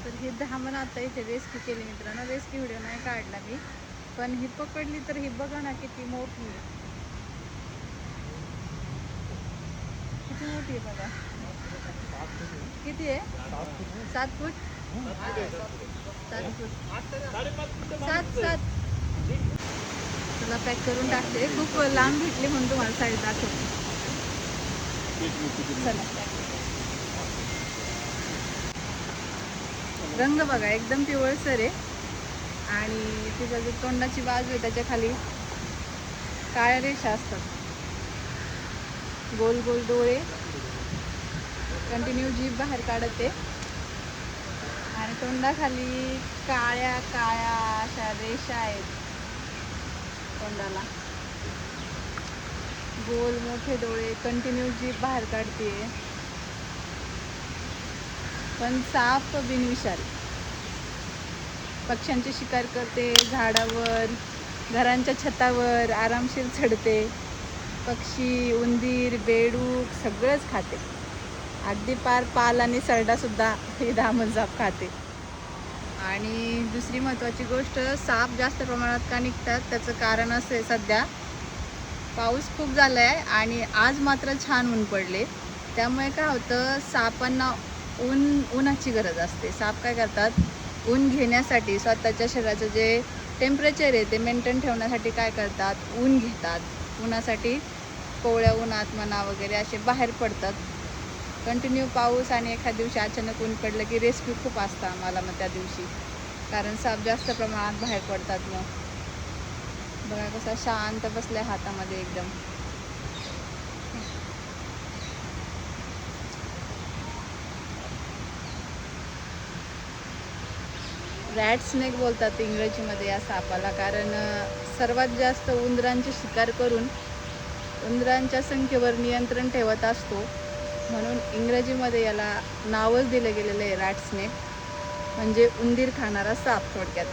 तर हे धामण आता इथे रेस्क्यू केली मित्रांनो. रेस्क्यू व्हिडिओ नाही काढला मी, पण ही पकडली तर ही बघा ना किती मोठी आहे. किती मोठी आहे बघा. किती आहे? 7 फूट. 7 फूट 7 तुला पॅक करून टाकते. खूप लांब भेटली म्हणून तुम्हाला साईड दाखवते. चला. रंग बघा एकदम पिवळसर आहे आणि तिचा जो तोंडाची बाजू आहे त्याच्या खाली काळ्या रेषा असतात. गोल गोल डोळे, कंटिन्यू जीभ बाहेर काढते आणि तोंडाखाली काळ्या काळ्या अशा रेषा आहेत. तोंडाला गोल मोठे डोळे, कंटिन्यू जीभ बाहेर काढते. पण साप बिनविषारी. पक्ष्यांची शिकार करते, झाडावर, घरांच्या छतावर आरामशीर चढते. पक्षी, उंदीर, बेडूक सगळंच खाते. अगदी पार पाल आणि सरडासुद्धा ही धामण साप खाते. आणि दुसरी महत्त्वाची गोष्ट, साप जास्त प्रमाणात का निघतात त्याचं कारण असं आहे, सध्या पाऊस खूप झाला आहे आणि आज मात्र छान ऊन पडले. त्यामुळे काय होतं, सापांना उन्हाची गरज असते. साप काय करतात, ऊन घेण्यासाठी स्वतःच्या शरीराचं जे टेम्परेचर आहे ते मेंटेन ठेवण्यासाठी काय करतात, ऊन घेतात. उन्हासाठी कोवळ्या उन्हात म्हणा वगैरे असे बाहेर पडतात. कंटिन्यू पाऊस आणि एखाद्या दिवशी अचानक ऊन पडलं की रेस्क्यू खूप असतं आम्हाला मग त्या दिवशी, कारण साप जास्त प्रमाणात बाहेर पडतात. मग बघा कसा शांत बसलाय हातामध्ये एकदम. रॅट स्नेक बोलतात इंग्रजीमध्ये या सापाला, कारण सर्वात जास्त उंदरांची शिकार करून उंदरांच्या संख्येवर नियंत्रण ठेवत असतो. म्हणून इंग्रजीमध्ये याला नावच दिलं गेलेलं आहे रॅट स्नेक, म्हणजे उंदीर खाणारा साप थोडक्यात.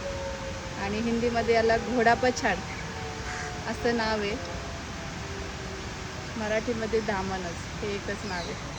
आणि हिंदीमध्ये याला घोडा पछाड असं नाव आहे. मराठीमध्ये धामणच हे एकच नाव आहे.